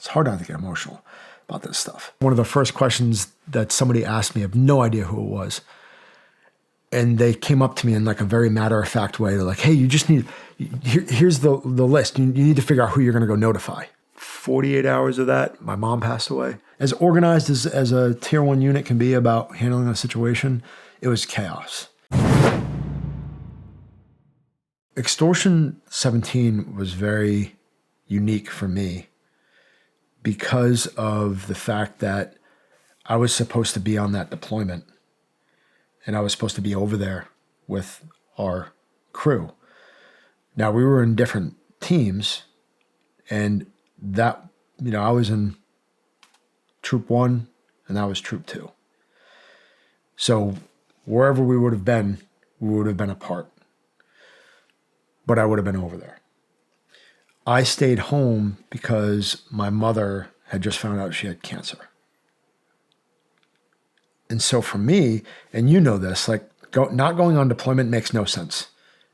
It's hard not to get emotional about this stuff. One of the first questions that somebody asked me, I have no idea who it was. And they came up to me in like a very matter-of-fact way. They're like, hey, you just need, here's the list. You need to figure out who you're going to go notify. 48 hours of that, my mom passed away. As organized as a tier 1 unit can be about handling a situation, it was chaos. Extortion 17 was very unique for me because of the fact that I was supposed to be on that deployment and I was supposed to be over there with our crew. Now, we were in different teams, and that, I was in Troop 1 and that was Troop 2. So wherever we would have been apart. But I would have been over there. I stayed home because my mother had just found out she had cancer. And so for me, and you know this, like not going on deployment makes no sense.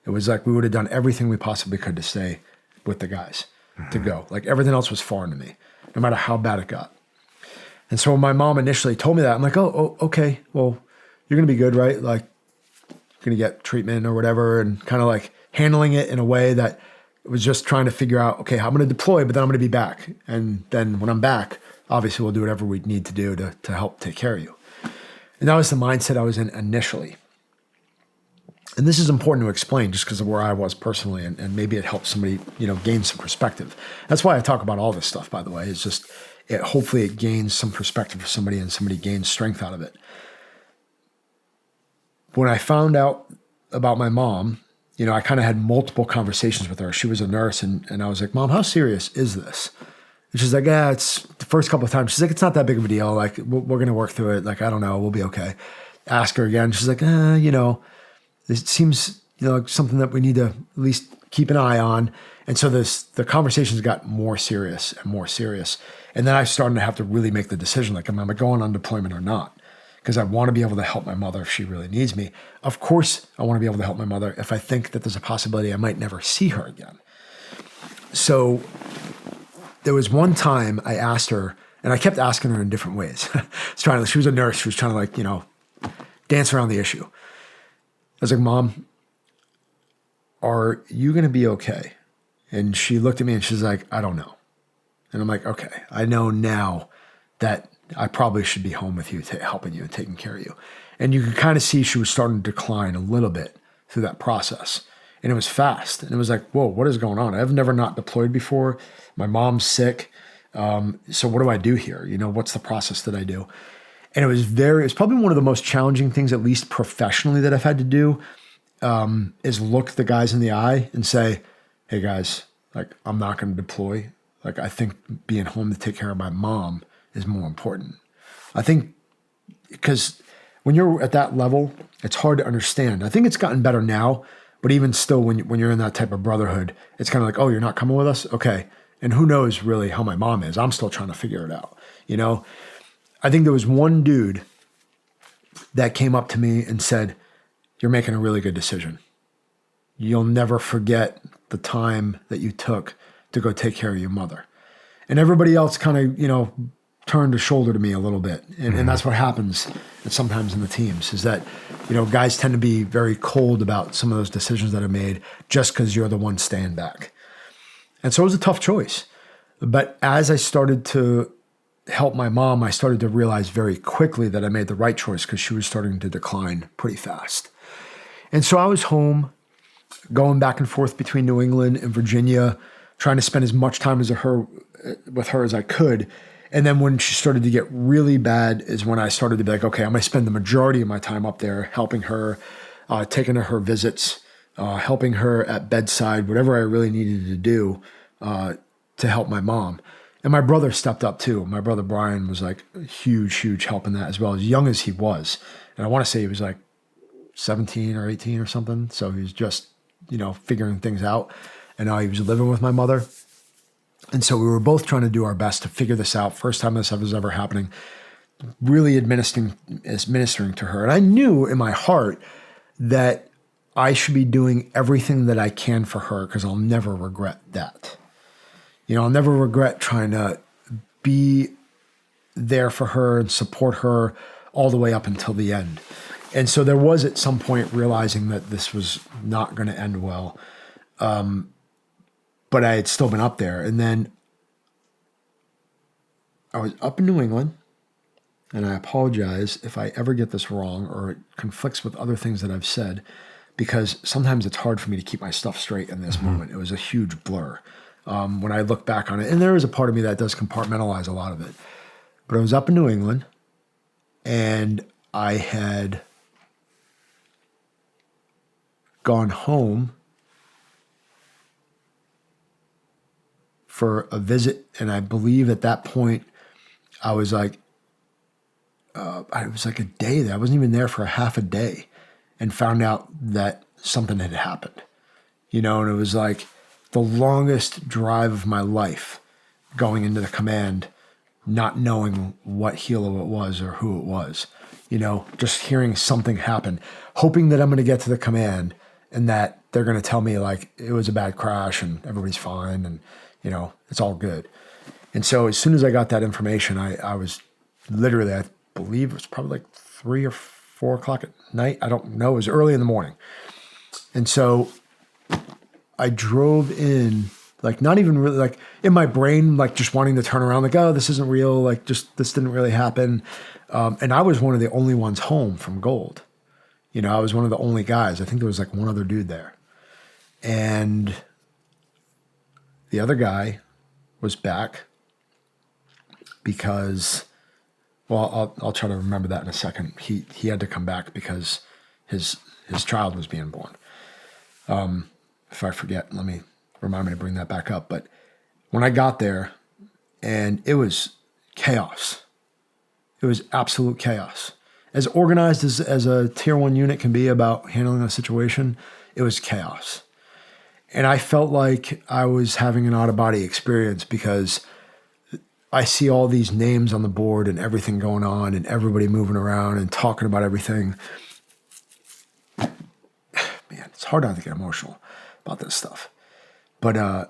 It was like we would have done everything we possibly could to stay with the guys, to go. Like everything else was foreign to me, no matter how bad it got. And so when my mom initially told me that, I'm like, oh, okay, well, you're going to be good, right? Like you're going to get treatment or whatever, and kind of like handling it in a way that was just trying to figure out, okay, I'm going to deploy, but then I'm going to be back. And then when I'm back, obviously we'll do whatever we need to do to help take care of you. And that was the mindset I was in initially. And this is important to explain just because of where I was personally, and maybe it helps somebody, gain some perspective. That's why I talk about all this stuff, by the way. It's just, hopefully it gains some perspective for somebody and somebody gains strength out of it. When I found out about my mom, I kind of had multiple conversations with her. She was a nurse, and I was like, Mom, how serious is this? And she's like, yeah, it's the first couple of times. She's like, it's not that big of a deal. Like, we're going to work through it. Like, I don't know. We'll be okay. Ask her again. She's like, it seems, like something that we need to at least keep an eye on. And so the conversations got more serious and more serious. And then I started to have to really make the decision, like, am I going on deployment or not? Because I want to be able to help my mother if she really needs me. Of course, I want to be able to help my mother if I think that there's a possibility I might never see her again. So there was one time I asked her, and I kept asking her in different ways. She was a nurse. She was trying to dance around the issue. I was like, Mom, are you going to be okay? And she looked at me and she's like, I don't know. And I'm like, okay, I know now that I probably should be home with you, helping you and taking care of you. And you could kind of see she was starting to decline a little bit through that process. And it was fast. And it was like, whoa, what is going on? I've never not deployed before. My mom's sick. So what do I do here? What's the process that I do? And it was probably one of the most challenging things, at least professionally, that I've had to do, is look the guys in the eye and say, hey guys, like, I'm not going to deploy. Like, I think being home to take care of my mom is more important. I think because when you're at that level, it's hard to understand. I think it's gotten better now, but even still, when you're in that type of brotherhood, it's kind of like, oh, you're not coming with us? Okay. And who knows really how my mom is? I'm still trying to figure it out. I think there was one dude that came up to me and said, you're making a really good decision. You'll never forget the time that you took to go take care of your mother. And everybody else kind of, turned a shoulder to me a little bit. And that's what happens sometimes in the teams, is that, guys tend to be very cold about some of those decisions that are made just because you're the one staying back. And so it was a tough choice. But as I started to help my mom, I started to realize very quickly that I made the right choice because she was starting to decline pretty fast. And so I was home, going back and forth between New England and Virginia, trying to spend as much time with her as I could. And then when she started to get really bad is when I started to be like, okay, I'm going to spend the majority of my time up there helping her, taking her visits, helping her at bedside, whatever I really needed to do to help my mom. And my brother stepped up too. My brother Brian was like a huge, huge help in that as well, as young as he was. And I want to say he was like 17 or 18 or something. So he was just, figuring things out. And he was living with my mother. And so we were both trying to do our best to figure this out. First time this was ever happening, really administering to her. And I knew in my heart that I should be doing everything that I can for her because I'll never regret that. I'll never regret trying to be there for her and support her all the way up until the end. And so there was at some point realizing that this was not going to end well. But I had still been up there. And then I was up in New England, and I apologize if I ever get this wrong or it conflicts with other things that I've said, because sometimes it's hard for me to keep my stuff straight in this moment. It was a huge blur when I look back on it. And there is a part of me that does compartmentalize a lot of it. But I was up in New England, and I had gone home for a visit. And I believe at that point, I was like, it was like a day there. I wasn't even there for a half a day, and found out that something had happened, and it was like the longest drive of my life going into the command, not knowing what helo it was or who it was, just hearing something happen, hoping that I'm going to get to the command and that they're going to tell me like it was a bad crash and everybody's fine and, it's all good. And so as soon as I got that information, I was literally, I believe it was probably like 3 or 4 o'clock at night. I don't know. It was early in the morning. And so I drove in, like not even really, like in my brain, like just wanting to turn around, like, oh, this isn't real. Like just, this didn't really happen. And I was one of the only ones home from Gold. I was one of the only guys. I think there was like one other dude there. And the other guy was back because, well, I'll try to remember that in a second. He had to come back because his child was being born. If I forget, remind me to bring that back up. But when I got there, and it was chaos. It was absolute chaos. As organized as a tier 1 unit can be about handling a situation, it was chaos. And I felt like I was having an out-of-body experience because I see all these names on the board and everything going on and everybody moving around and talking about everything. Man, it's hard not to get emotional about this stuff. But, I'm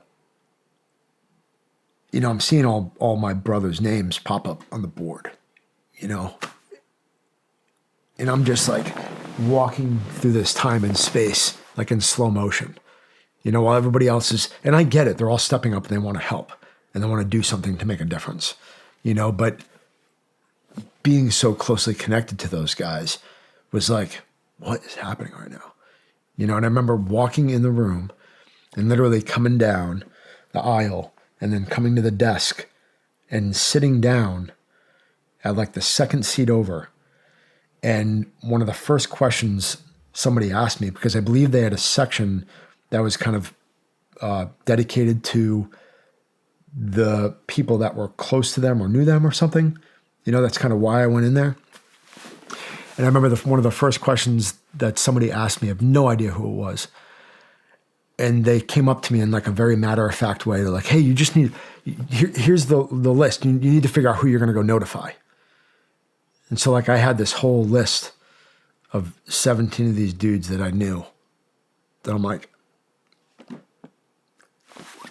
seeing all my brothers' names pop up on the board, And I'm just like walking through this time and space, like in slow motion, while everybody else is, and I get it. They're all stepping up and they want to help and they want to do something to make a difference, but being so closely connected to those guys was like, what is happening right now? And I remember walking in the room and literally coming down the aisle and then coming to the desk and sitting down at like the second seat over. And one of the first questions somebody asked me, because I believe they had a section that was kind of dedicated to the people that were close to them or knew them or something. That's kind of why I went in there. And I remember one of the first questions that somebody asked me, I have no idea who it was. And they came up to me in like a very matter-of-fact way. They're like, hey, you just need, here's the list. You need to figure out who you're going to go notify. And so like I had this whole list of 17 of these dudes that I knew that I'm like,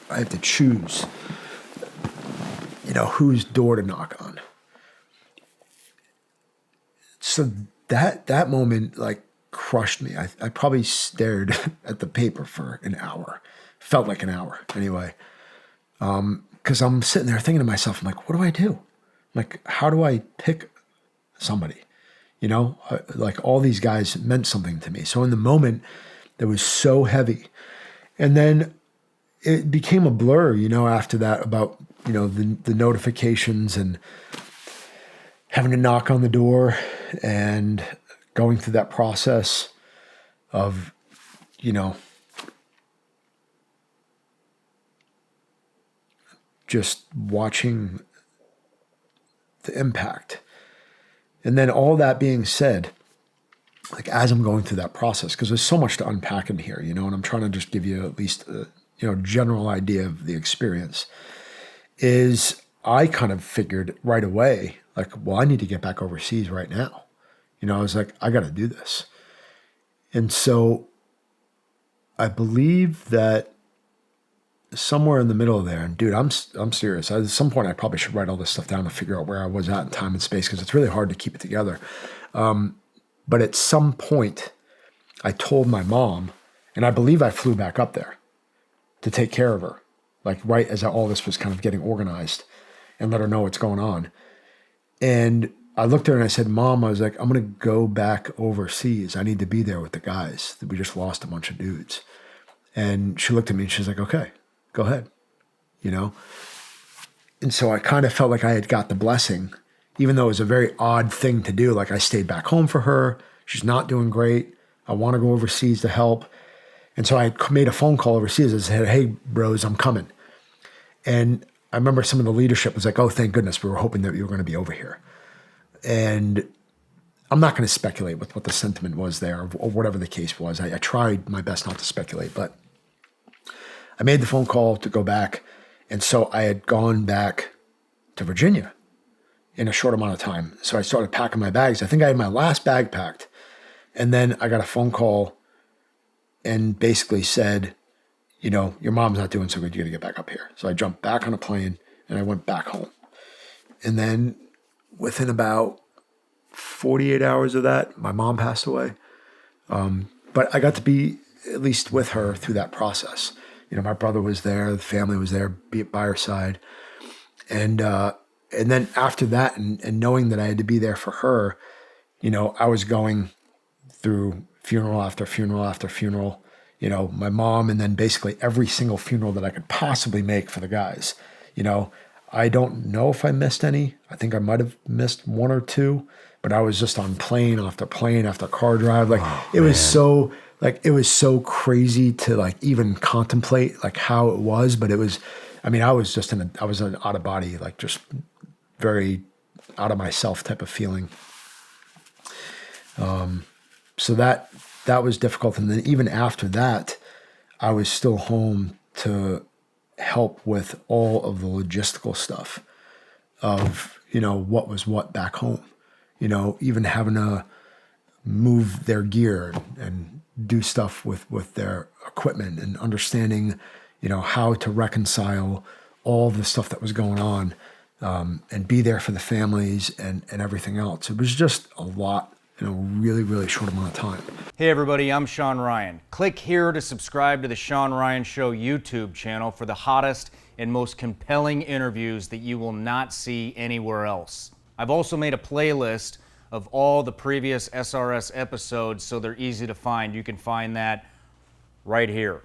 I have to choose, whose door to knock on. So that moment like crushed me. I probably stared at the paper for an hour. Felt like an hour anyway. Because I'm sitting there thinking to myself, I'm like, what do I do? Like, how do I pick somebody? Like all these guys meant something to me. So in the moment, it was so heavy. And then it became a blur, after that about, the notifications and having to knock on the door and going through that process of, just watching the impact. And then all that being said, like as I'm going through that process, because there's so much to unpack in here, and I'm trying to just give you at least a general idea of the experience, is I kind of figured right away, like, well, I need to get back overseas right now. I was like, I got to do this. And so I believe that somewhere in the middle of there. And dude, I'm serious. At some point, I probably should write all this stuff down to figure out where I was at in time and space, because it's really hard to keep it together. But at some point, I told my mom, and I believe I flew back up there to take care of her, like right as all this was kind of getting organized, and let her know what's going on. And I looked at her and I said, Mom, I was like, I'm going to go back overseas. I need to be there with the guys. We just lost a bunch of dudes. And she looked at me and she's like, okay, go ahead, you know? And so I kind of felt like I had got the blessing, even though it was a very odd thing to do. Like I stayed back home for her. She's not doing great. I want to go overseas to help. And so I made a phone call overseas. I said, hey, bros, I'm coming. And I remember some of the leadership was like, oh, thank goodness. We were hoping that you were going to be over here. And I'm not going to speculate with what the sentiment was there or whatever the case was. I tried my best not to speculate, but I made the phone call to go back. And so I had gone back to Virginia in a short amount of time. So I started packing my bags. I think I had my last bag packed. And then I got a phone call and basically said, you know, your mom's not doing so good. You got to get back up here. So I jumped back on a plane and I went back home. And then within about 48 hours of that, my mom passed away. But I got to be at least with her through that process. You know, my brother was there, the family was there, be by her side. And then after that, and knowing that I had to be there for her, you know, I was going through funeral after funeral after funeral, you know, my mom, and then basically every single funeral that I could possibly make for the guys. You know, I don't know if I missed any. I think I might have missed one or two, but I was just on plane after car drive. Like it was so crazy to like even contemplate like how it was, but it was, I mean, I was an out of body, like just very out of myself type of feeling. So that was difficult. And then even after that, I was still home to help with all of the logistical stuff of, you know, what was what back home, you know, even having to move their gear and do stuff with their equipment and understanding, you know, how to reconcile all the stuff that was going on, and be there for the families and everything else. It was just a lot in a really, really short amount of time. Hey everybody, I'm Shawn Ryan. Click here to subscribe to the Shawn Ryan Show YouTube channel for the hottest and most compelling interviews that you will not see anywhere else. I've also made a playlist of all the previous SRS episodes so they're easy to find. You can find that right here.